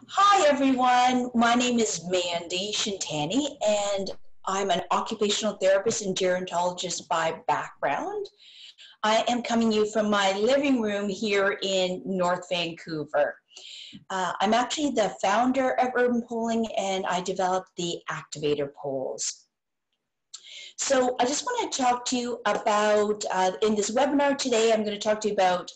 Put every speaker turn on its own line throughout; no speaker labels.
Hi everyone, my name is Mandy Shintani and I'm an occupational therapist and gerontologist by background. I am coming to you from my living room here in North Vancouver. I'm actually the founder of Urban Polling and I developed the activator polls. So I just want to talk to you about, in this webinar today, I'm going to talk to you about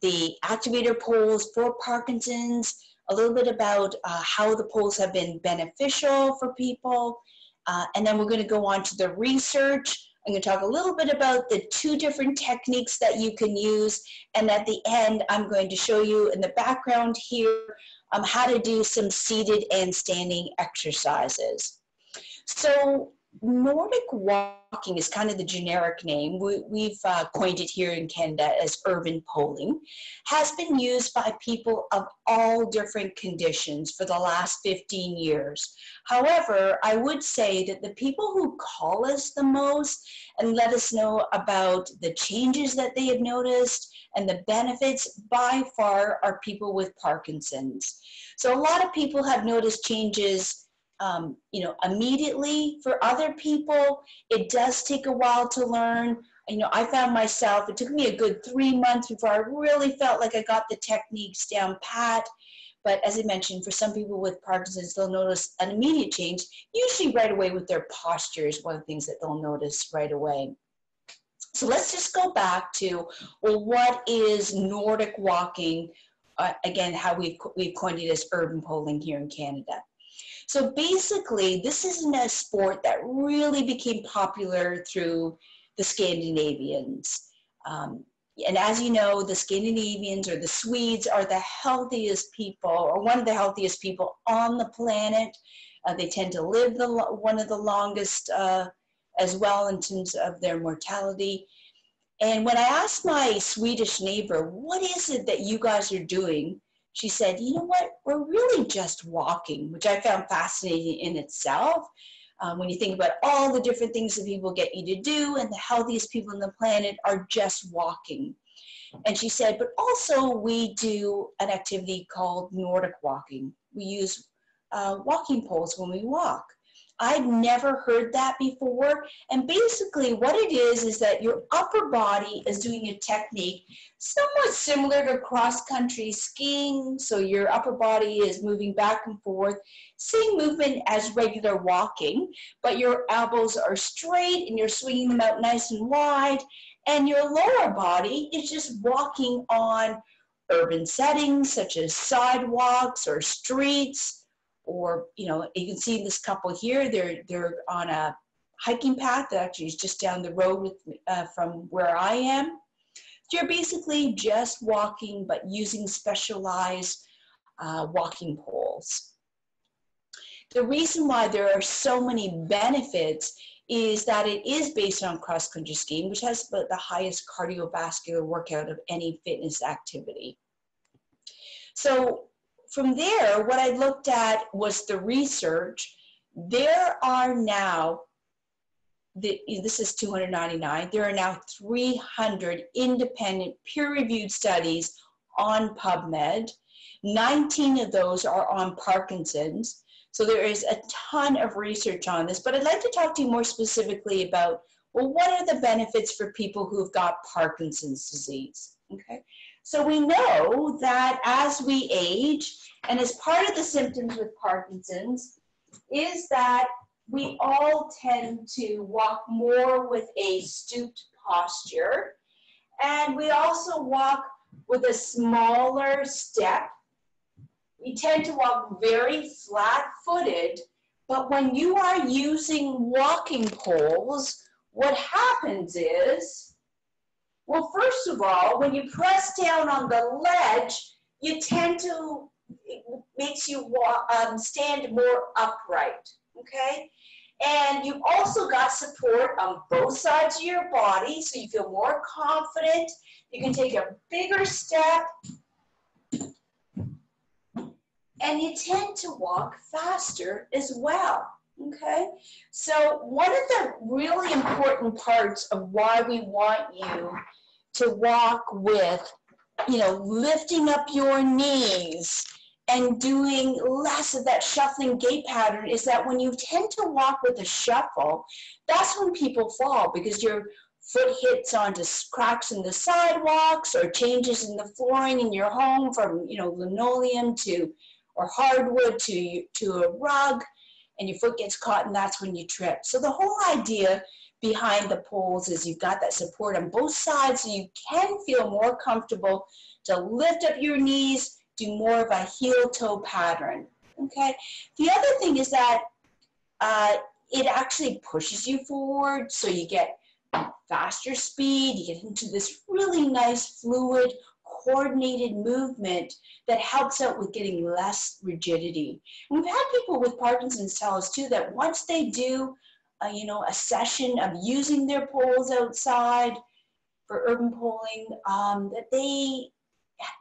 the activator polls for Parkinson's, a little bit about how the polls have been beneficial for people, and then we're going to go on to the research. I'm going to talk a little bit about the two different techniques that you can use, and at the end, I'm going to show you in the background here how to do some seated and standing exercises. So Nordic walking is kind of the generic name. We've coined it here in Canada as urban polling, has been used by people of all different conditions for the last 15 years. However, I would say that the people who call us the most and let us know about the changes that they have noticed and the benefits by far are people with Parkinson's. So a lot of people have noticed changes immediately. For other people, it does take a while to learn. I found myself, it took me a good 3 months before I really felt like I got the techniques down pat. But as I mentioned, for some people with Parkinson's, they'll notice an immediate change, usually right away with their posture is one of the things that they'll notice right away. So let's just go back to, well, what is Nordic walking? Again, how we've coined it as urban polling here in Canada. So basically, this isn't a sport that really became popular through the Scandinavians. And as you know, the Scandinavians or the Swedes are the healthiest people, or one of the healthiest people on the planet. They tend to live one of the longest as well in terms of their mortality. And when I asked my Swedish neighbor, what is it that you guys are doing? She said, you know what, we're really just walking, which I found fascinating in itself. When you think about all the different things that people get you to do, and the healthiest people on the planet are just walking. And she said, but also we do an activity called Nordic walking. We use walking poles when we walk. I'd never heard that before. And basically what it is that your upper body is doing a technique somewhat similar to cross-country skiing. So your upper body is moving back and forth, same movement as regular walking, but your elbows are straight and you're swinging them out nice and wide. And your lower body is just walking on urban settings such as sidewalks or streets. Or, you can see this couple here, they're on a hiking path that actually is just down the road from where I am. So you're basically just walking, but using specialized walking poles. The reason why there are so many benefits is that it is based on cross-country skiing, which has the highest cardiovascular workout of any fitness activity. So from there, what I looked at was the research. There are now, this is 299, there are now 300 independent peer-reviewed studies on PubMed. 19 of those are on Parkinson's. So there is a ton of research on this, but I'd like to talk to you more specifically about, well, what are the benefits for people who've got Parkinson's disease, okay? So we know that as we age, and as part of the symptoms with Parkinson's, is that we all tend to walk more with a stooped posture, and we also walk with a smaller step. We tend to walk very flat-footed, but when you are using walking poles, what happens is, well, first of all, when you press down on the ledge, it makes you stand more upright, okay? And you've also got support on both sides of your body, so you feel more confident. You can take a bigger step, and you tend to walk faster as well. Okay, so one of the really important parts of why we want you to walk with, lifting up your knees and doing less of that shuffling gait pattern is that when you tend to walk with a shuffle, that's when people fall, because your foot hits onto cracks in the sidewalks or changes in the flooring in your home from, you know, linoleum to, or hardwood to a rug, and your foot gets caught, and that's when you trip. So the whole idea behind the poles is you've got that support on both sides, so you can feel more comfortable to lift up your knees, do more of a heel-toe pattern, okay? The other thing is that it actually pushes you forward, so you get faster speed, you get into this really nice, fluid, coordinated movement that helps out with getting less rigidity. And we've had people with Parkinson's tell us too that once they do you know, a session of using their poles outside for urban poling, that they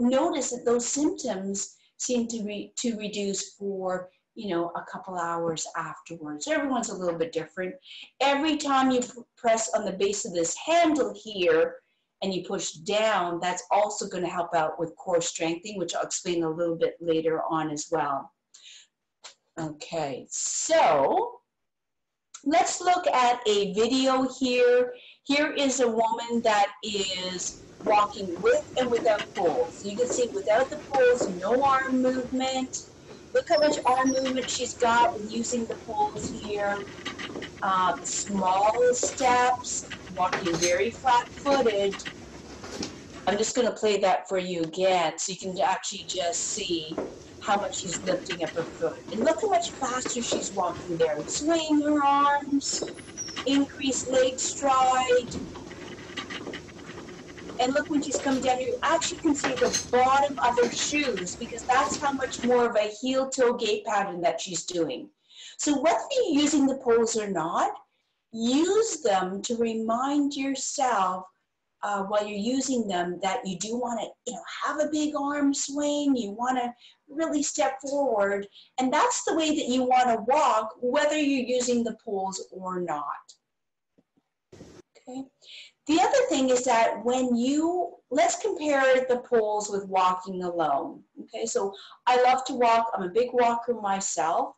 notice that those symptoms seem to reduce for, you know, a couple hours afterwards. Everyone's a little bit different. Every time you press on the base of this handle here and you push down, that's also going to help out with core strengthening, which I'll explain a little bit later on as well. Okay, so let's look at a video here. Here is a woman that is walking with and without poles. You can see without the poles, no arm movement. Look how much arm movement she's got with using the poles here. Small steps, walking very flat-footed. I'm just going to play that for you again so you can actually just see how much she's lifting up her foot. And look how much faster she's walking there. Swing her arms, increase leg stride. And look, when she's coming down, you actually can see the bottom of her shoes, because that's how much more of a heel-toe gait pattern that she's doing. So whether you're using the poles or not, use them to remind yourself while you're using them that you do want to, you know, have a big arm swing. You want to really step forward, and that's the way that you want to walk, whether you're using the poles or not. Okay. The other thing is that when you, let's compare the poles with walking alone. Okay, so I love to walk. I'm a big walker myself.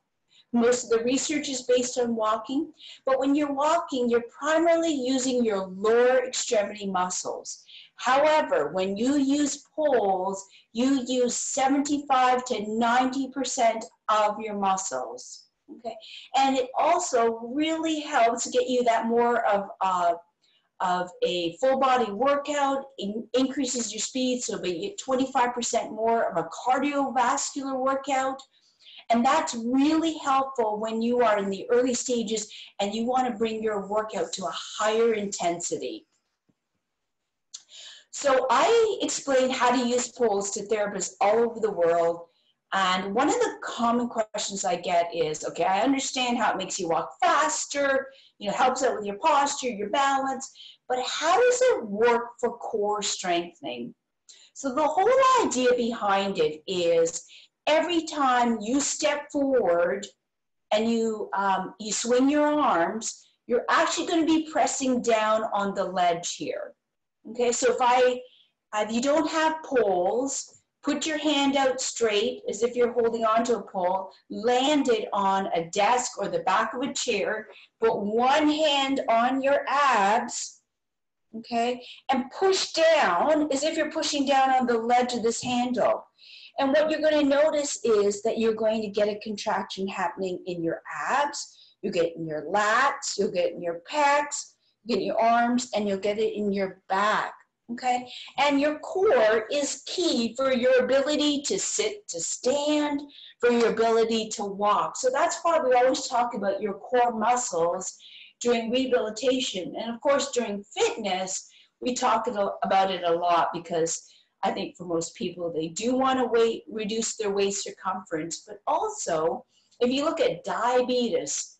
Most of the research is based on walking, but when you're walking, you're primarily using your lower extremity muscles. However, when you use poles, you use 75 to 90% of your muscles. Okay, and it also really helps get you that more of a full body workout, increases your speed, so you get 25% more of a cardiovascular workout. And that's really helpful when you are in the early stages and you want to bring your workout to a higher intensity. So I explained how to use poles to therapists all over the world. And one of the common questions I get is, okay, I understand how it makes you walk faster, you know, helps out with your posture, your balance, but how does it work for core strengthening? So the whole idea behind it is every time you step forward and you swing your arms, you're actually going to be pressing down on the ledge here. Okay, so if you don't have poles, put your hand out straight as if you're holding onto a pole, land it on a desk or the back of a chair, put one hand on your abs, okay, and push down as if you're pushing down on the ledge of this handle. And what you're going to notice is that you're going to get a contraction happening in your abs, you'll get it in your lats, you'll get it in your pecs, you'll get it in your arms, and you'll get it in your back. Okay, and your core is key for your ability to sit, to stand, for your ability to walk. So that's why we always talk about your core muscles during rehabilitation. And of course, during fitness, we talk about it a lot, because I think for most people, they do want to reduce their waist circumference. But also, if you look at diabetes,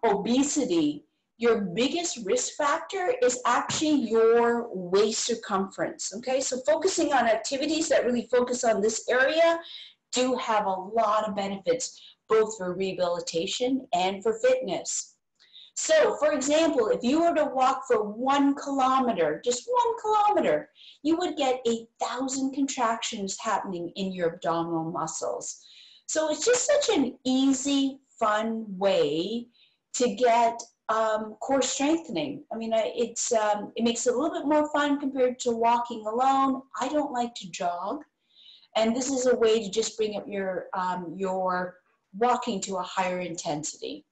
obesity, your biggest risk factor is actually your waist circumference, okay? So focusing on activities that really focus on this area do have a lot of benefits, both for rehabilitation and for fitness. So, for example, if you were to walk for 1 kilometer, just 1 kilometer, you would get 1,000 contractions happening in your abdominal muscles. So it's just such an easy, fun way to get core strengthening. I mean, it makes it a little bit more fun compared to walking alone. I don't like to jog, and this is a way to just bring up your walking to a higher intensity.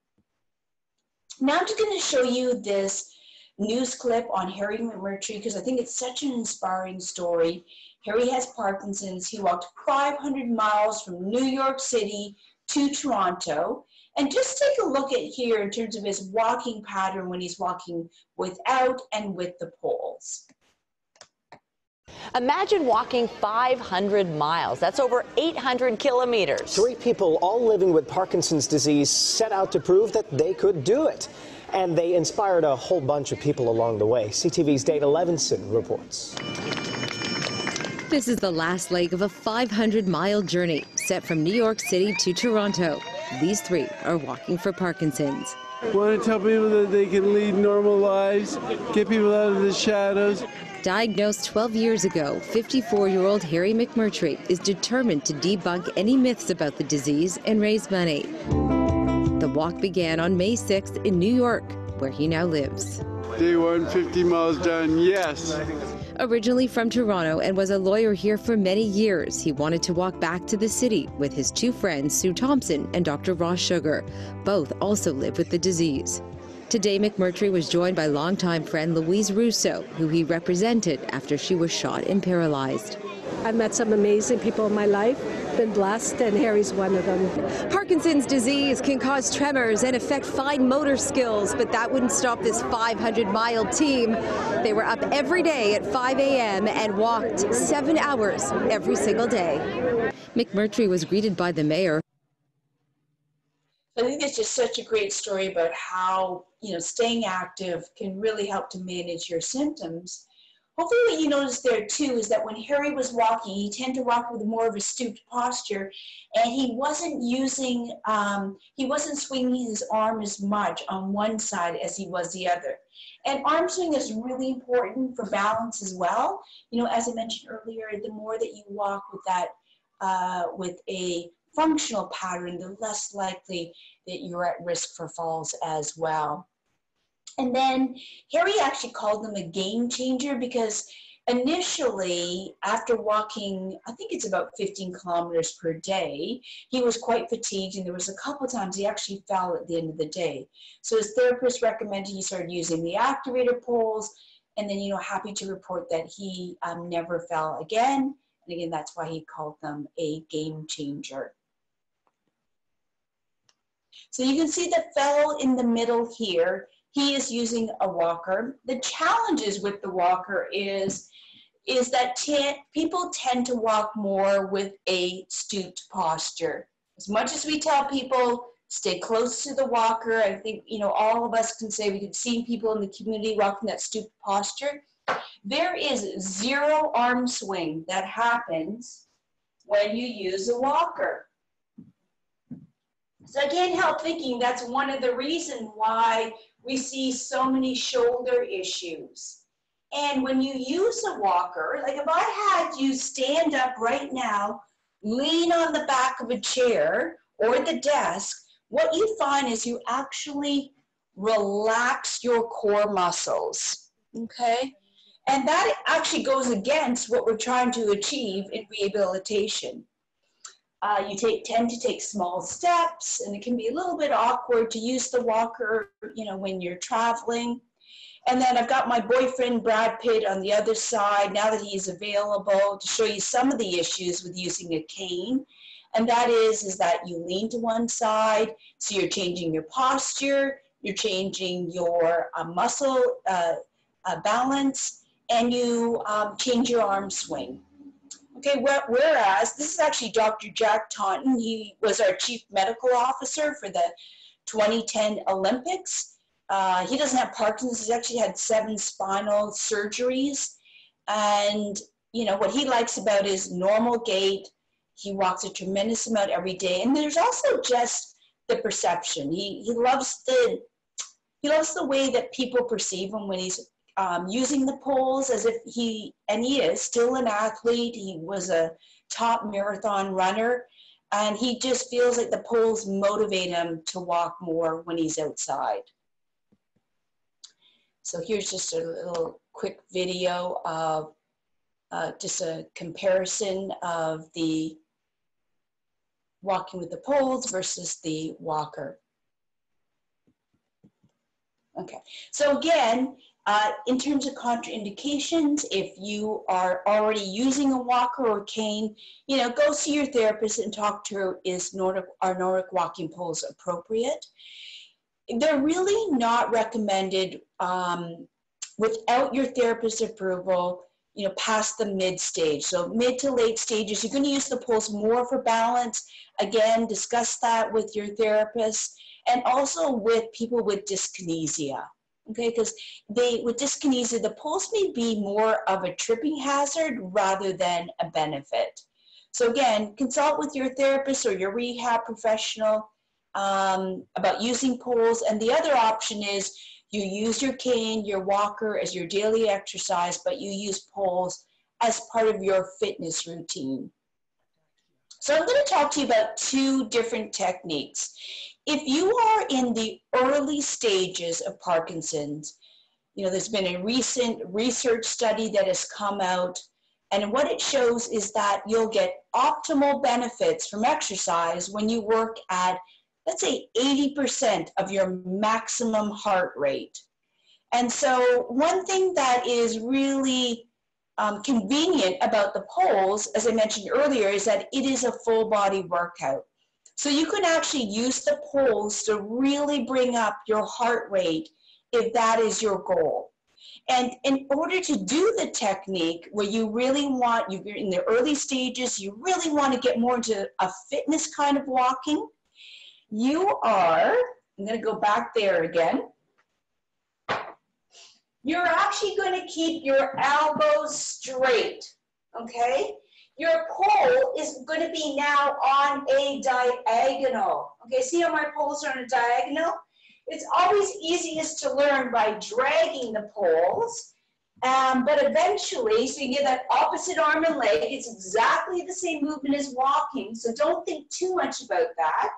Now I'm just going to show you this news clip on Harry McMurtry because I think it's such an inspiring story. Harry has Parkinson's. He walked 500 miles from New York City to Toronto. And just take a look at here in terms of his walking pattern when he's walking without and with the poles.
Imagine walking 500 miles. That's over 800 kilometers.
3 people, all living with Parkinson's disease, set out to prove that they could do it. And they inspired a whole bunch of people along the way. CTV's Dana Levinson reports.
This is the last leg of a 500-mile journey set from New York City to Toronto. These 3 are walking for Parkinson's.
I want to tell people that they can lead normal lives, get people out of the shadows.
Diagnosed 12 years ago, 54-year-old Harry McMurtry is determined to debunk any myths about the disease and raise money. The walk began on May 6th in New York, where he now lives.
Day 1, 50 miles done, yes.
Originally from Toronto and was a lawyer here for many years, he wanted to walk back to the city with his 2 friends, Sue Thompson and Dr. Ross Sugar. Both also live with the disease. Today, McMurtry was joined by longtime friend Louise Russo, who he represented after she was shot and paralyzed.
I've met some amazing people in my life, been blessed, and Harry's one of them.
Parkinson's disease can cause tremors and affect fine motor skills, but that wouldn't stop this 500-mile team. They were up every day at 5 a.m. and walked 7 hours every single day. McMurtry was greeted by the mayor.
I think it's just such a great story about how, staying active can really help to manage your symptoms. Hopefully what you notice there too is that when Harry was walking, he tended to walk with more of a stooped posture, and he wasn't swinging his arm as much on one side as he was the other. And arm swing is really important for balance as well. As I mentioned earlier, the more that you walk with that, with a functional pattern, the less likely that you're at risk for falls as well. And then Harry actually called them a game changer because initially, after walking, I think it's about 15 kilometers per day, he was quite fatigued, and there was a couple times he actually fell at the end of the day. So his therapist recommended he started using the activator poles, and then, happy to report that he never fell again. And again, that's why he called them a game changer. So you can see the fellow in the middle here. He is using a walker. The challenges with the walker is that people tend to walk more with a stooped posture. As much as we tell people, stay close to the walker, I think, all of us can say we can see people in the community walking that stooped posture. There is 0 arm swing that happens when you use a walker. So I can't help thinking that's one of the reasons why we see so many shoulder issues. And when you use a walker, like if I had you stand up right now, lean on the back of a chair or the desk, what you find is you actually relax your core muscles, okay? And that actually goes against what we're trying to achieve in rehabilitation. You tend to take small steps, and it can be a little bit awkward to use the walker, when you're traveling. And then I've got my boyfriend, Brad Pitt, on the other side, now that he's available, to show you some of the issues with using a cane. And that is that you lean to one side, so you're changing your posture, you're changing your muscle balance, and you change your arm swing. Okay, whereas this is actually Dr. Jack Taunton. He was our chief medical officer for the 2010 Olympics. He doesn't have Parkinson's. He's actually had 7 spinal surgeries. And, what he likes about his normal gait. He walks a tremendous amount every day. And there's also just the perception. He loves He loves the way that people perceive him when he's using the poles, as if he is still an athlete. He was a top marathon runner, and he just feels like the poles motivate him to walk more when he's outside. So here's just a little quick video of just a comparison of the walking with the poles versus the walker. Okay, so again, in terms of contraindications, if you are already using a walker or cane, you know, go see your therapist and talk to her, is our Nordic walking poles appropriate? They're really not recommended without your therapist's approval, you know, past the mid stage. So mid to late stages, you're going to use the poles more for balance. Again, discuss that with your therapist, and also with people with dyskinesia. Okay, because with dyskinesia, the poles may be more of a tripping hazard rather than a benefit. So again, consult with your therapist or your rehab professional about using poles. And the other option is you use your cane, your walker as your daily exercise, but you use poles as part of your fitness routine. So I'm going to talk to you about two different techniques. If you are in the early stages of Parkinson's, you know, there's been a recent research study that has come out, and what it shows is that you'll get optimal benefits from exercise when you work at, let's say, 80% of your maximum heart rate. And so one thing that is really convenient about the poles, as I mentioned earlier, is that it is a full body workout. So you can actually use the poles to really bring up your heart rate if that is your goal. And in order to do the technique where you really want, you're in the early stages, you really want to get more into a fitness kind of walking, I'm going to go back there again. You're actually going to keep your elbows straight, okay? Your pole is going to be now on a diagonal. Okay, see how my poles are on a diagonal? It's always easiest to learn by dragging the poles, but eventually, so you get that opposite arm and leg, it's exactly the same movement as walking, so don't think too much about that.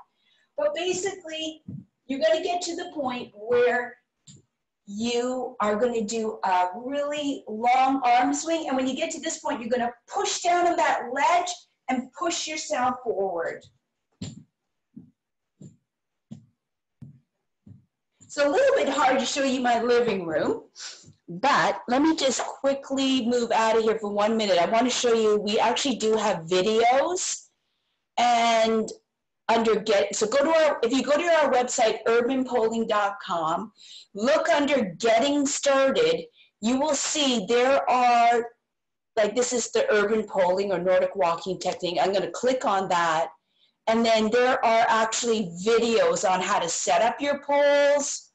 But basically, you're going to get to the point where you are going to do a really long arm swing. And when you get to this point, you're going to push down on that ledge and push yourself forward. So a little bit hard to show you my living room, but let me just quickly move out of here for 1 minute. I want to show you, we actually do have videos, and if you go to our website, urbanpoling.com, look under Getting Started, you will see there are, like, this is the urban poling or Nordic walking technique. I'm going to click on that, and then there are actually videos on how to set up your poles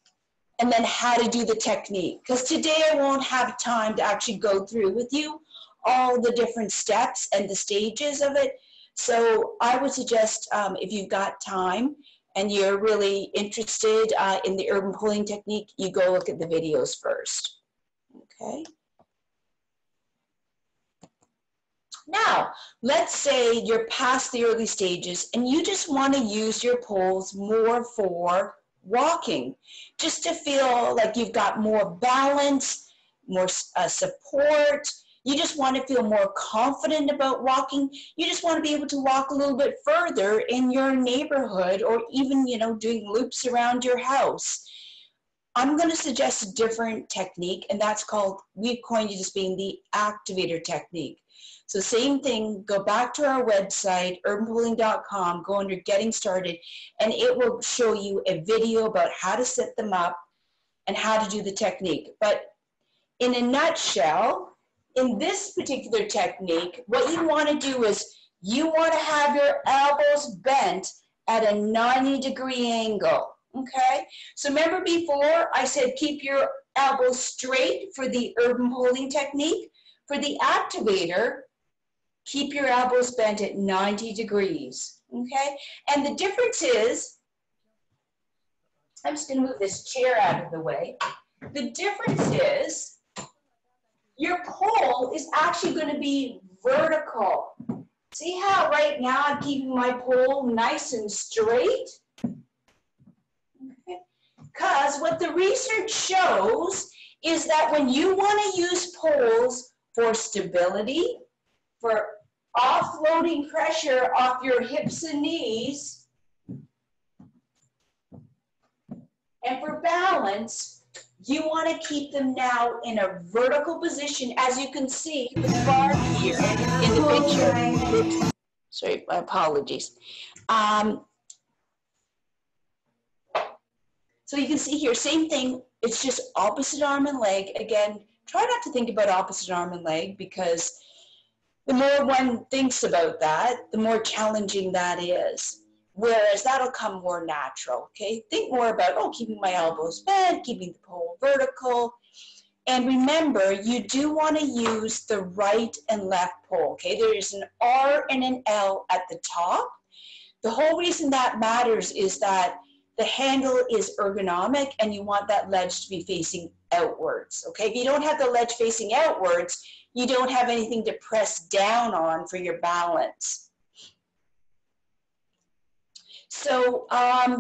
and then how to do the technique. Because today I won't have time to actually go through with you all the different steps and the stages of it. So I would suggest if you've got time and you're really interested in the urban poling technique, you go look at the videos first. Okay. Now, let's say you're past the early stages and you just want to use your poles more for walking, just to feel like you've got more balance, more support. You just want to feel more confident about walking. You just want to be able to walk a little bit further in your neighborhood, or even, you know, doing loops around your house. I'm going to suggest a different technique, and that's called, we've coined it as being the activator technique. So same thing, go back to our website, urbanpoling.com, go under Getting Started, and it will show you a video about how to set them up and how to do the technique. But in a nutshell, in this particular technique, what you want to do is you want to have your elbows bent at a 90-degree angle, okay? So remember before I said keep your elbows straight for the urban poling technique. For the activator, keep your elbows bent at 90 degrees, okay? And the difference is I'm just going to move this chair out of the way. The difference is your pole is actually going to be vertical. See how right now I'm keeping my pole nice and straight? Because what the research shows is that when you want to use poles for stability, for offloading pressure off your hips and knees, and for balance, you want to keep them now in a vertical position, as you can see the bar here in the picture. Sorry, my apologies. So you can see here, same thing, it's just opposite arm and leg. Again, try not to think about opposite arm and leg, because the more one thinks about that, the more challenging that is. Whereas that'll come more natural, okay? Think more about, oh, keeping my elbows bent, keeping the pole vertical. And remember, you do want to use the right and left pole, okay? There is an R and an L at the top. The whole reason that matters is that the handle is ergonomic and you want that ledge to be facing outwards, okay? If you don't have the ledge facing outwards, you don't have anything to press down on for your balance. So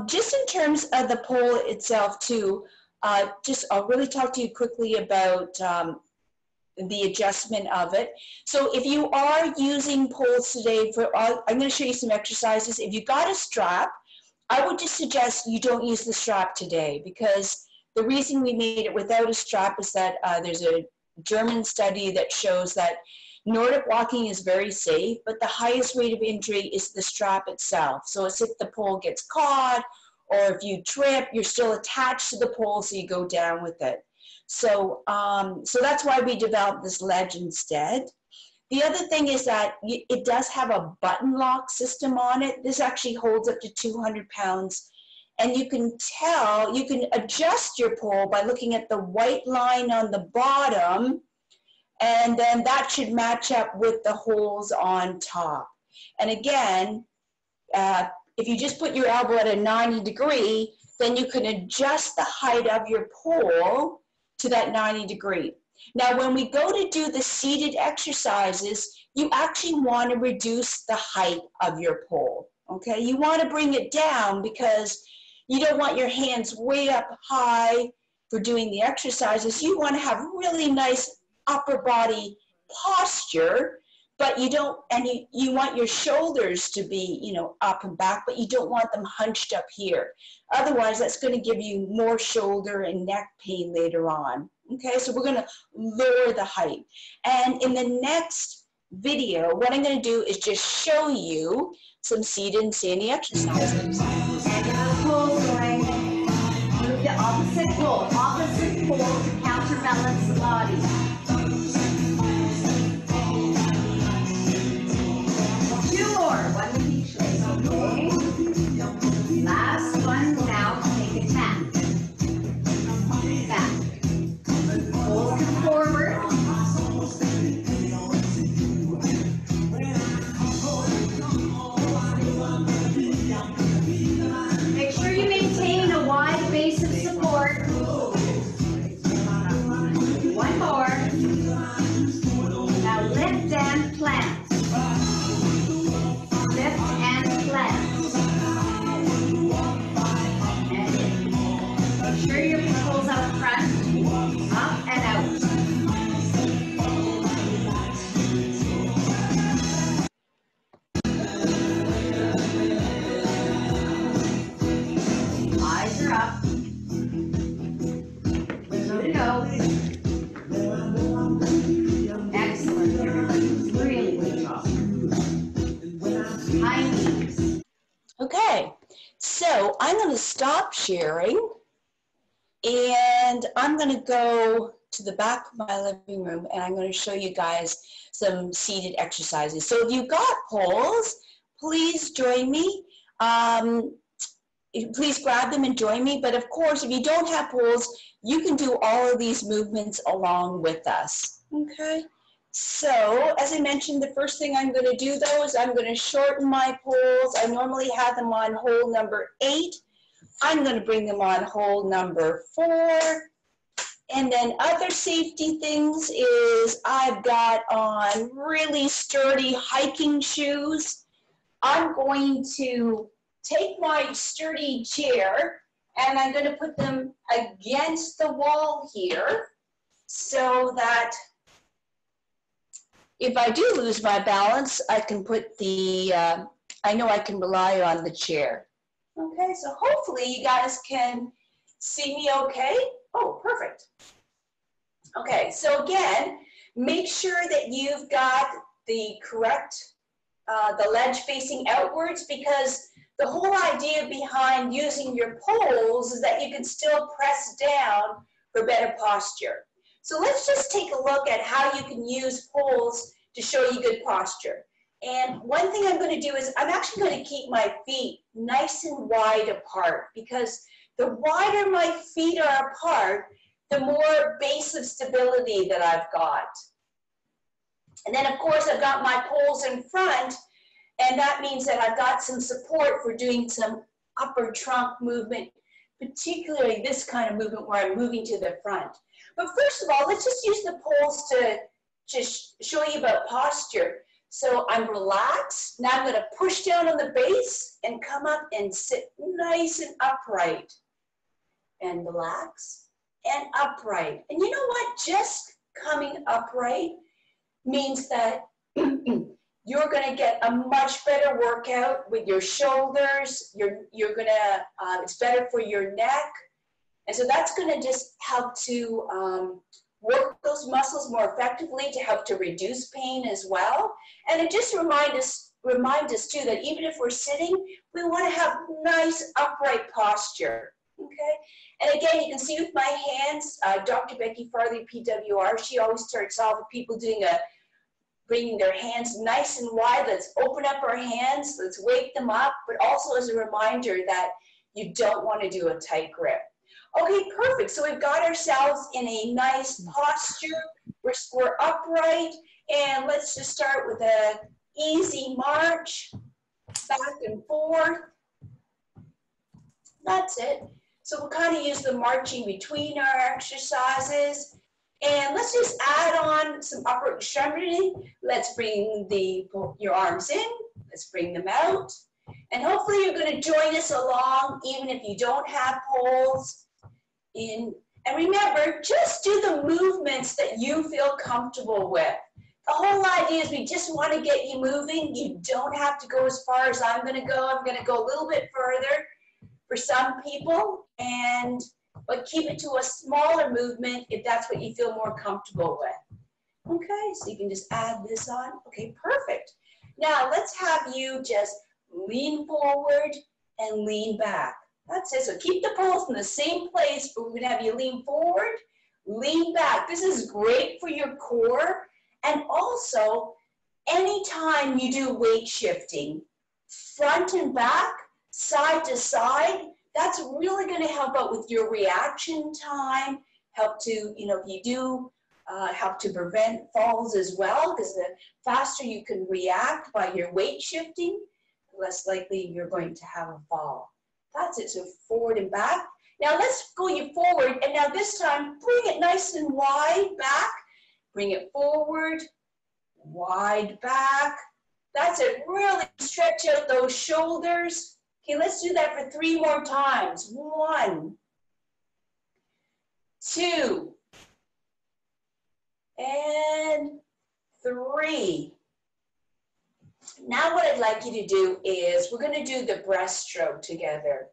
just in terms of the pole itself too, I'll really talk to you quickly about the adjustment of it. So if you are using poles today, I'm going to show you some exercises. If you got a strap, I would just suggest you don't use the strap today, because the reason we made it without a strap is that there's a German study that shows that Nordic walking is very safe, but the highest rate of injury is the strap itself. So it's if the pole gets caught, or if you trip, you're still attached to the pole, so you go down with it. So, so that's why we developed this ledge instead. The other thing is that it does have a button lock system on it. This actually holds up to 200 pounds. And you can tell, you can adjust your pole by looking at the white line on the bottom, and then that should match up with the holes on top. And again, if you just put your elbow at a 90 degree, then you can adjust the height of your pole to that 90 degree. Now, when we go to do the seated exercises, you actually want to reduce the height of your pole, okay? You want to bring it down because you don't want your hands way up high for doing the exercises. You want to have really nice upper body posture, but you don't, and you want your shoulders to be, you know, up and back, but you don't want them hunched up here. Otherwise, that's going to give you more shoulder and neck pain later on. Okay, so we're going to lower the height. And in the next video, what I'm going to do is just show you some seated and standing exercises.
And pole going, move the opposite pole to counterbalance the body. Two more, one with each leg, okay? Last one, now take a tap. Back. Hold it forward. Make sure you maintain a wide base of support. One more. Now lift and plant. Lift and plant. And make sure your pole's out front. Up and out. Eyes are up. Good to go. Excellent, everybody. Really good job. High knees.
Okay, so I'm going to stop sharing. And I'm going to go to the back of my living room and I'm going to show you guys some seated exercises. So if you've got poles, please join me. Please grab them and join me. But of course, if you don't have poles, you can do all of these movements along with us. Okay. So as I mentioned, the first thing I'm going to do though is I'm going to shorten my poles. I normally have them on hole number 8. I'm going to bring them on hole number 4. And then other safety things is I've got on really sturdy hiking shoes. I'm going to take my sturdy chair and I'm going to put them against the wall here so that if I do lose my balance, I can put the, I know I can rely on the chair. Okay, so hopefully you guys can see me okay. Oh, perfect. Okay, so again, make sure that you've got the correct, the ledge facing outwards, because the whole idea behind using your poles is that you can still press down for better posture. So let's just take a look at how you can use poles to show you good posture. And one thing I'm going to do is I'm actually going to keep my feet nice and wide apart, because the wider my feet are apart, the more base of stability that I've got. And then of course I've got my poles in front, and that means that I've got some support for doing some upper trunk movement, particularly this kind of movement where I'm moving to the front. But first of all, let's just use the poles to just show you about posture. So I'm relaxed. Now I'm going to push down on the base and come up and sit nice and upright. And relax and upright. And you know what? Just coming upright means that you're going to get a much better workout with your shoulders. You're going to, it's better for your neck. And so that's going to just help to work those muscles more effectively, to help to reduce pain as well. And it just remind us too that even if we're sitting, we want to have nice upright posture. Okay, and again, you can see with my hands, Dr. Becky Farley, PWR, she always starts off with people bringing their hands nice and wide. Let's open up our hands, let's wake them up, but also as a reminder that you don't want to do a tight grip. Okay, perfect. So we've got ourselves in a nice posture. We're upright, and let's just start with an easy march, back and forth. That's it. So we'll kind of use the marching between our exercises. And let's just add on some upper extremity. Let's bring your arms in. Let's bring them out. And hopefully you're going to join us along, even if you don't have poles. And remember, just do the movements that you feel comfortable with. The whole idea is we just want to get you moving. You don't have to go as far as I'm going to go. I'm going to go a little bit further for some people, but keep it to a smaller movement if that's what you feel more comfortable with. Okay, so you can just add this on. Okay, perfect. Now let's have you just lean forward and lean back. That's it. So keep the poles in the same place, but we're going to have you lean forward, lean back. This is great for your core. And also, anytime you do weight shifting, front and back, side to side, that's really going to help out with your reaction time, help to, if you do, help to prevent falls as well, because the faster you can react by your weight shifting, the less likely you're going to have a fall. That's it. So forward and back. Now let's go you forward, and now this time bring it nice and wide back. Bring it forward, wide back. That's it. Really stretch out those shoulders. Okay, let's do that for 3 more times. 1, 2, and 3. Now what I'd like you to do is we're going to do the breaststroke together.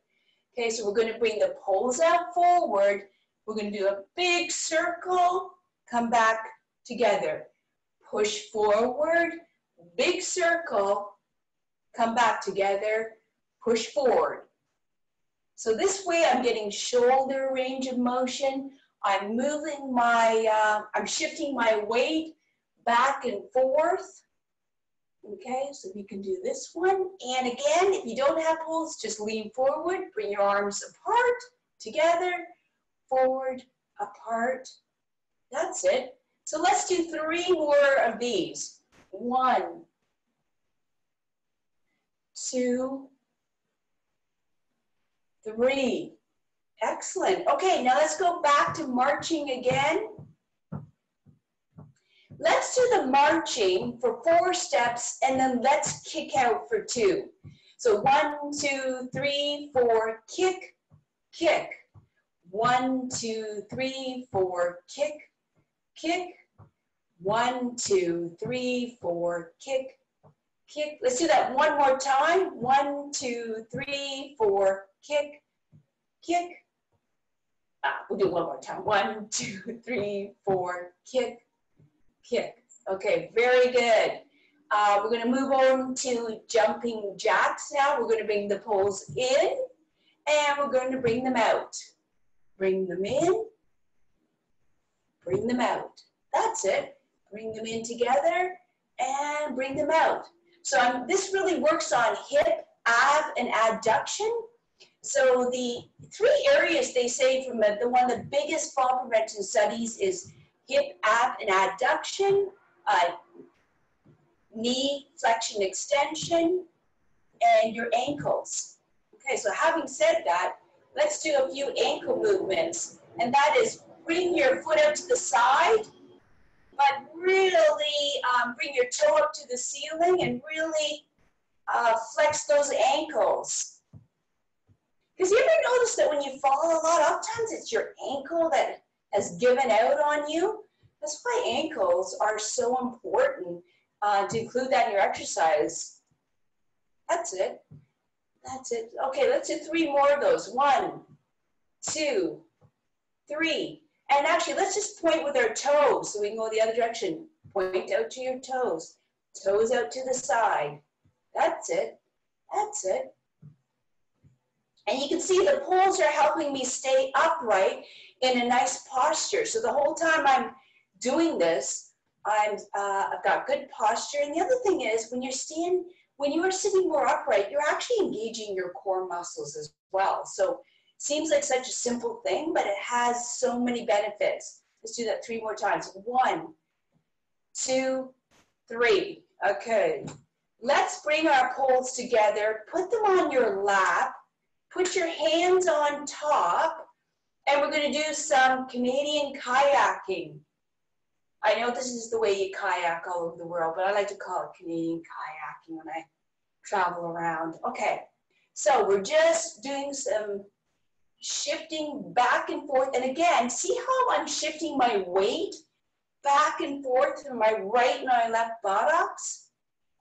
Okay, so we're going to bring the poles out forward. We're going to do a big circle, come back together. Push forward, big circle, come back together, push forward. So this way I'm getting shoulder range of motion. I'm moving I'm shifting my weight back and forth. Okay, so we can do this one. And again, if you don't have poles, just lean forward, bring your arms apart, together, forward, apart. That's it. So let's do 3 more of these. 1, 2, 3. Excellent. Okay, now let's go back to marching again. Let's do the marching for 4 steps, and then let's kick out for 2. So 1, 2, 3, 4, kick, kick. 1, 2, 3, 4, kick, kick. 1, 2, 3, 4, kick, kick. Let's do that one more time. 1, 2, 3, 4, kick, kick. We'll do it one more time. 1, 2, 3, 4, kick, kick. Okay, very good. We're going to move on to jumping jacks now. We're going to bring the poles in, and we're going to bring them out. Bring them in, bring them out. That's it. Bring them in together and bring them out. So this really works on hip, ab, and adduction. So the 3 areas they say from the one of the biggest fall prevention studies is hip, ab, and adduction, knee flexion extension, and your ankles. Okay, so having said that, let's do a few ankle movements. And that is bring your foot out to the side, but really bring your toe up to the ceiling and really flex those ankles. Because you ever notice that when you fall a lot, oftentimes it's your ankle that has given out on you? That's why ankles are so important to include that in your exercise. That's it. That's it. Okay, let's do 3 more of those. 1, 2, 3. And actually, let's just point with our toes so we can go the other direction. Point out to your toes. Toes out to the side. That's it. That's it. And you can see the poles are helping me stay upright in a nice posture. So the whole time I'm doing this, I've got good posture. And the other thing is, when you are sitting more upright, you're actually engaging your core muscles as well. So seems like such a simple thing, but it has so many benefits. Let's do that 3 more times. 1, 2, 3. Okay. Let's bring our poles together. Put them on your lap. Put your hands on top. And we're going to do some Canadian kayaking. I know this is the way you kayak all over the world, but I like to call it Canadian kayaking when I travel around. Okay. So we're just doing some shifting back and forth. And again, see how I'm shifting my weight back and forth from my right and my left buttocks?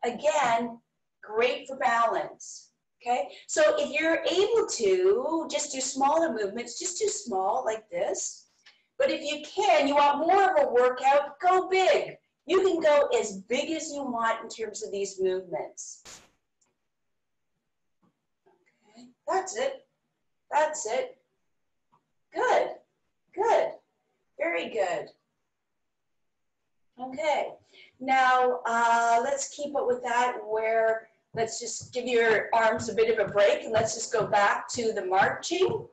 Again, great for balance. Okay, so if you're able to just do smaller movements, just do small like this. But if you can, you want more of a workout, go big. You can go as big as you want in terms of these movements. Okay, that's it. That's it. Good, good, very good. Okay, now let's keep it with that where let's just give your arms a bit of a break and let's just go back to the marching.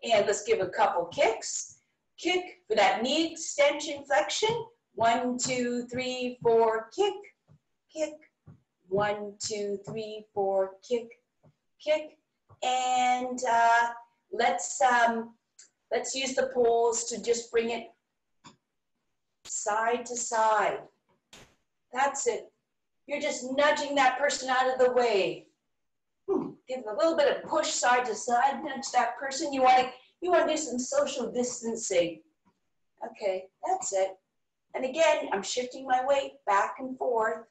And let's give a couple kicks. Kick for that knee extension flexion. 1, 2, 3, 4, kick, kick. 1, 2, 3, 4, kick, kick. And let's use the poles to just bring it side to side. That's it. You're just nudging that person out of the way. Give them a little bit of push side to side, nudge that person. You want to do some social distancing. Okay, that's it. And again, I'm shifting my weight back and forth.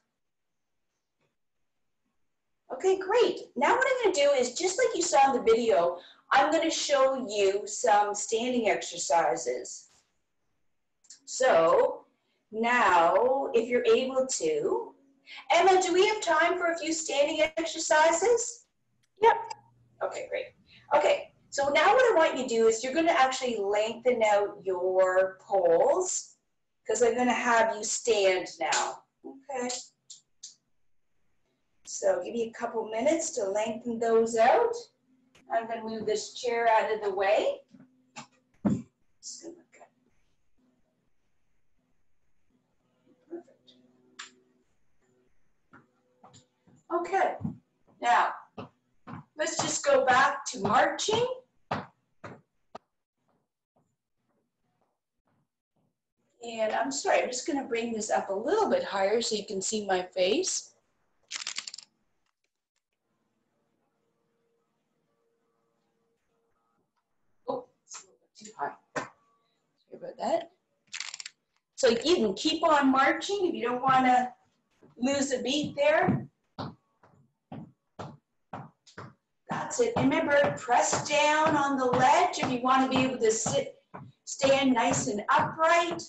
Okay, great. Now what I'm going to do is, just like you saw in the video, I'm going to show you some standing exercises. So now, if you're able to, Emma, do we have time for a few standing exercises? Yep. Okay, great. Okay, so now what I want you to do is you're going to actually lengthen out your poles because I'm going to have you stand now. Okay. So give me a couple minutes to lengthen those out. I'm going to move this chair out of the way. Just going to look at it. Perfect. Okay. Now, let's let's just go back to marching. And I'm sorry, I'm just going to bring this up a little bit higher so you can see my face. Oh, it's a little bit too high. Sorry about that. So you can keep on marching if you don't want to lose a beat there. That's it. Remember, press down on the ledge if you want to be able to stand nice and upright.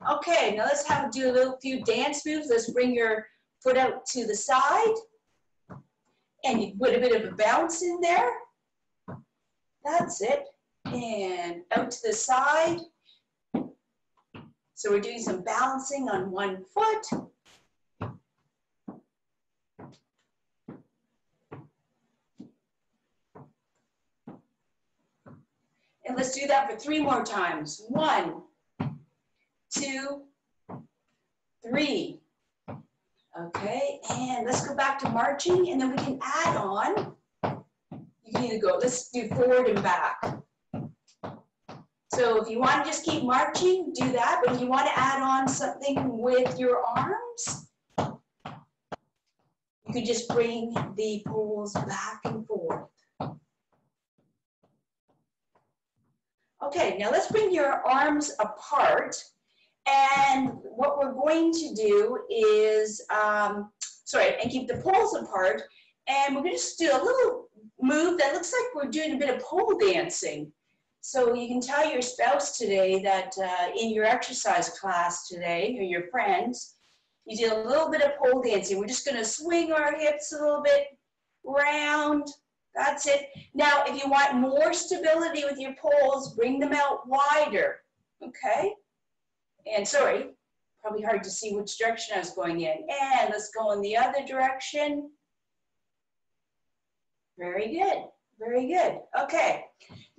Okay, now let's do a few dance moves. Let's bring your foot out to the side. And you put a bit of a bounce in there. That's it. And out to the side. So we're doing some balancing on one foot. And let's do that for 3 more times. 1, 2, 3. Okay, and let's go back to marching, and then we can add on. You can either go, let's do forward and back. So if you want to just keep marching, do that. But if you want to add on something with your arms, you can just bring the poles back and forth. Okay, now let's bring your arms apart. And what we're going to do is, and keep the poles apart. And we're going to just do a little move that looks like we're doing a bit of pole dancing. So you can tell your spouse today that in your exercise class today, or your friends, you did a little bit of pole dancing. We're just going to swing our hips a little bit round. That's it. Now, if you want more stability with your poles, bring them out wider, okay? And sorry, probably hard to see which direction I was going in. And let's go in the other direction. Very good, very good. Okay,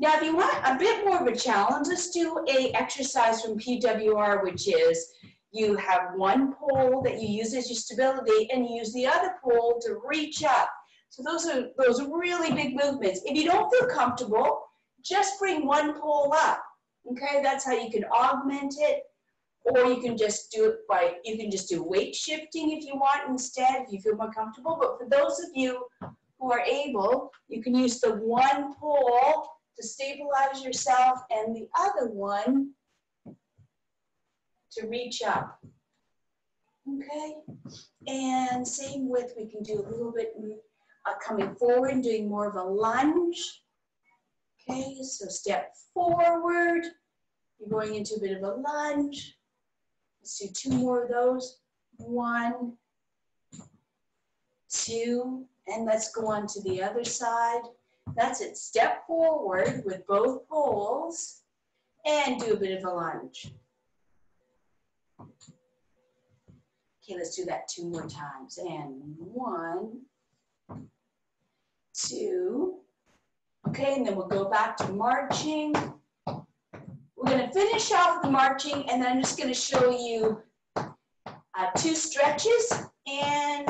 now if you want a bit more of a challenge, let's do an exercise from PWR, which is you have one pole that you use as your stability and you use the other pole to reach up. So those are really big movements. If you don't feel comfortable, just bring one pole up, okay? That's how you can augment it, or you can just do it by, you can just do weight shifting if you want instead, if you feel more comfortable. But for those of you who are able, you can use the one pole to stabilize yourself and the other one to reach up, okay? And same with, we can do a little bit coming forward and doing more of a lunge. Okay, so step forward. You're going into a bit of a lunge. Let's do 2 more of those. 1, 2, and let's go on to the other side. That's it. Step forward with both poles and do a bit of a lunge. Okay, let's do that 2 more times. And 1, 2. Okay, and then we'll go back to marching. We're going to finish off the marching, and then I'm just going to show you 2 stretches, and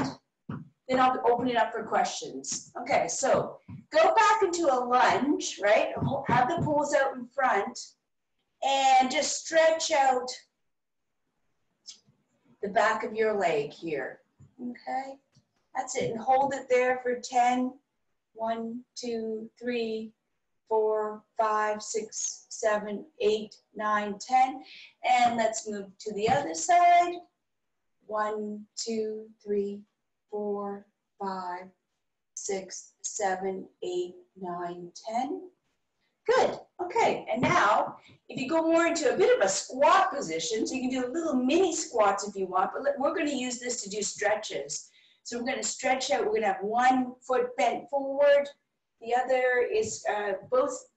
then I'll open it up for questions. Okay, so go back into a lunge, right? Have the poles out in front, and just stretch out the back of your leg here. Okay, that's it, and hold it there for 10. 1, 2, 3, 4, 5, 6, 7, 8, 9, 10. And let's move to the other side. 1, 2, 3, 4, 5, 6, 7, 8, 9, 10. Good. Okay. And now, if you go more into a bit of a squat position, so you can do little mini squats if you want, but we're going to use this to do stretches. So we're going to stretch out. We're going to have one foot bent forward. The other is both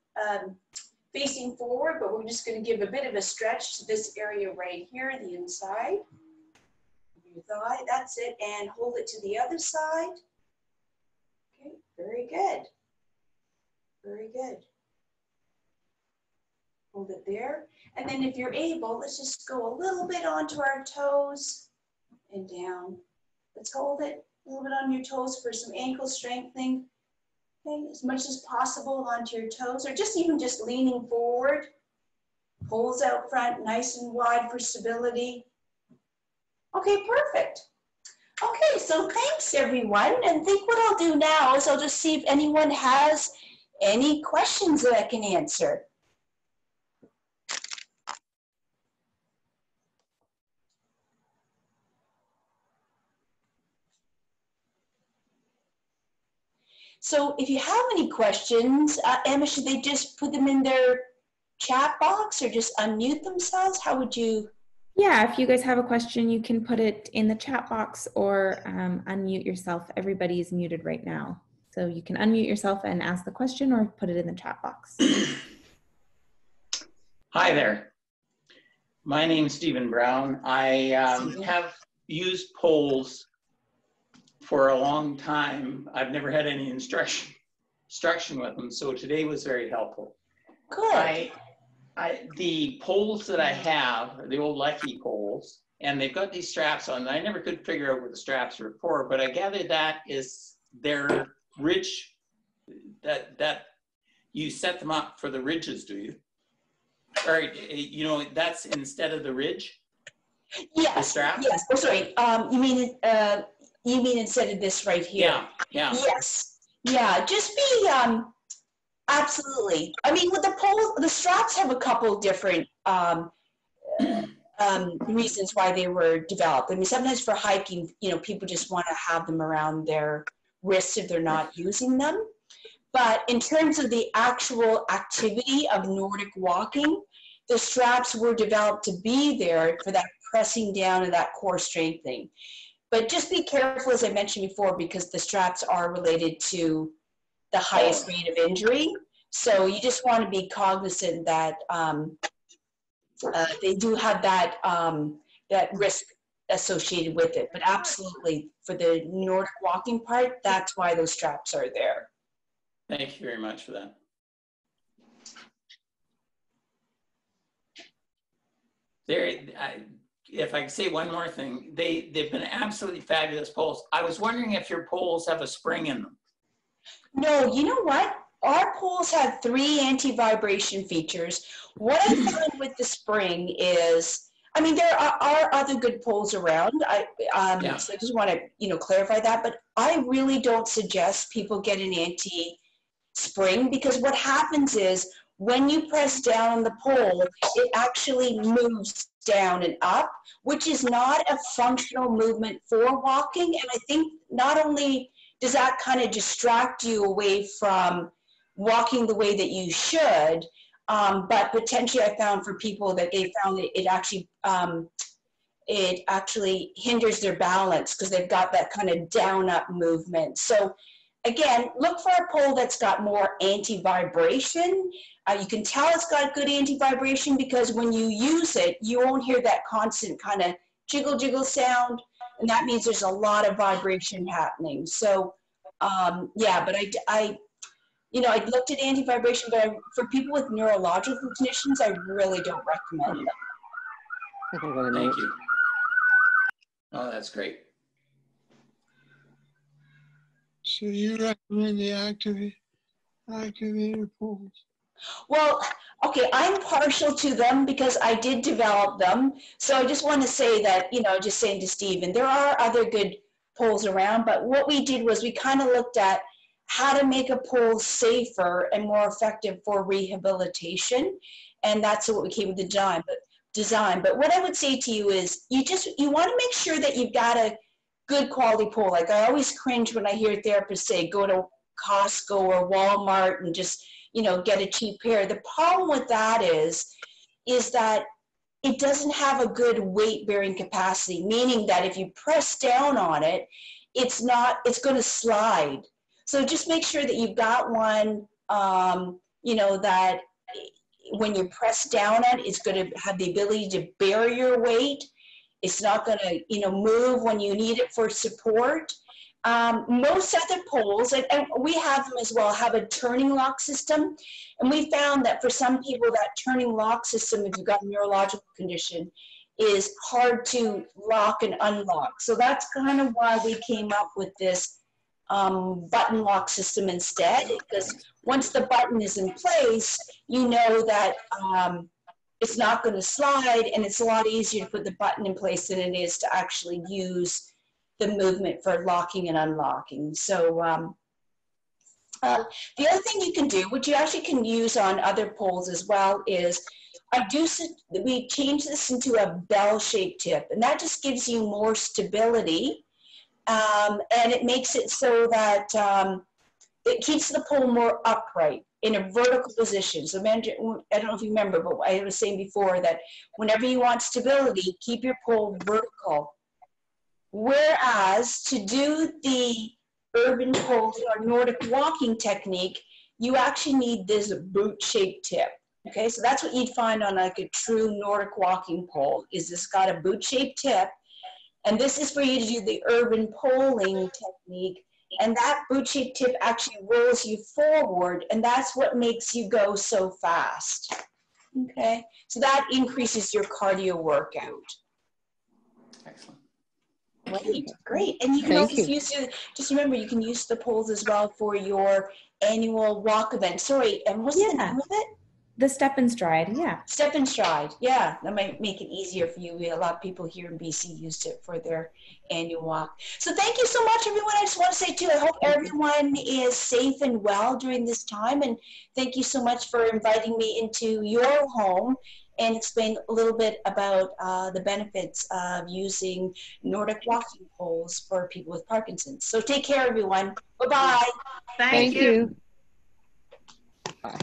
facing forward, but we're just going to give a bit of a stretch to this area right here, the inside of your thigh. That's it. And hold it to the other side. Okay, very good. Very good. Hold it there. And then if you're able, let's just go a little bit onto our toes and down. Let's hold it a little bit on your toes for some ankle strengthening. Okay, as much as possible onto your toes, or just even just leaning forward. Poles out front, nice and wide for stability. Okay, perfect. Okay, so thanks everyone. And I think what I'll do now is I'll just see if anyone has any questions that I can answer. So if you have any questions, Emma, should they just put them in their chat box or just unmute themselves? How would you?
Yeah, if you guys have a question, you can put it in the chat box or unmute yourself. Everybody is muted right now. So you can unmute yourself and ask the question or put it in the chat box.
Hi there. My name is Stephen Brown. I have used poles for a long time. I've never had any instruction with them, so today was very helpful.
Good.
The poles that I have are the old Lecky poles, and they've got these straps on. I never could figure out what the straps were for, but I gather that is their ridge, that you set them up for the ridges, do you? Or, you know, that's instead of the ridge?
Yes.
The strap?
Yes. Oh, sorry. You mean instead of this right here?
Yeah. Yeah.
Yes. Yeah. Just be absolutely. I mean, with the pole, the straps have a couple different reasons why they were developed. I mean, sometimes for hiking, you know, people just want to have them around their wrists if they're not using them. But in terms of the actual activity of Nordic walking, the straps were developed to be there for that pressing down and that core strengthening. But just be careful, as I mentioned before, because the straps are related to the highest rate of injury. So you just want to be cognizant that they do have that, that risk associated with it. But absolutely, for the Nordic walking part, that's why those straps are there.
Thank you very much for that. If I could say one more thing, they've been absolutely fabulous poles. I was wondering if your poles have a spring in them.
No, you know what? Our poles have 3 anti-vibration features. What I found with the spring is, I mean, there are other good poles around.
Yeah.
So I just want to, clarify that. But I really don't suggest people get an anti-spring, because what happens is when you press down on the pole, it actually moves down and up, which is not a functional movement for walking. And I think not only does that kind of distract you away from walking the way that you should, but potentially I found for people that they found that it actually hinders their balance because they've got that kind of down up movement. So again, look for a pole that's got more anti-vibration. You can tell it's got good anti-vibration because when you use it, you won't hear that constant kind of jiggle jiggle sound, and that means there's a lot of vibration happening. So yeah, but I looked at anti-vibration, but for people with neurological conditions, I really don't recommend them.
Thank you. Oh, that's great.
So you recommend the activator poles?
Well, okay, I'm partial to them because I did develop them. So I just want to say that, just saying to Stephen, there are other good poles around, but what we did was we kind of looked at how to make a pole safer and more effective for rehabilitation. And that's what we came with the design. But what I would say to you is you want to make sure that you've got a good quality pole. Like I always cringe when I hear therapists say, go to Costco or Walmart and just, get a cheap pair. The problem with that is that it doesn't have a good weight bearing capacity, meaning that if you press down on it, it's going to slide. So just make sure that you've got one, that when you press down on it, it's going to have the ability to bear your weight. It's not going to, move when you need it for support. Most other poles, and we have them as well, have a turning lock system. And we found that for some people, that turning lock system, if you've got a neurological condition, is hard to lock and unlock. So that's kind of why we came up with this button lock system instead, because once the button is in place, you know that it's not going to slide, and it's a lot easier to put the button in place than it is to actually use the movement for locking and unlocking. So the other thing you can do, which you actually can use on other poles as well, is we change this into a bell-shaped tip, and that just gives you more stability, and it makes it so that it keeps the pole more upright in a vertical position. So I don't know if you remember, but I was saying before that whenever you want stability, keep your pole vertical. Whereas to do the urban poles or Nordic walking technique, you actually need this boot-shaped tip. Okay, so that's what you'd find on like a true Nordic walking pole, is it's got a boot-shaped tip, and this is for you to do the urban poling technique, and that boot-shaped tip actually rolls you forward, and that's what makes you go so fast. Okay, so that increases your cardio workout.
Excellent.
Great. And you can also use just remember, you can use the poles as well for your annual walk event. Sorry, and what's the name of it?
The Step and Stride, yeah.
Step and Stride, yeah. That might make it easier for you. A lot of people here in BC used it for their annual walk. So thank you so much, everyone. I just want to say, too, I hope everyone is safe and well during this time. And thank you so much for inviting me into your home and explain a little bit about the benefits of using Nordic walking poles for people with Parkinson's. So take care, everyone. Bye-bye.
Thank you.
Bye.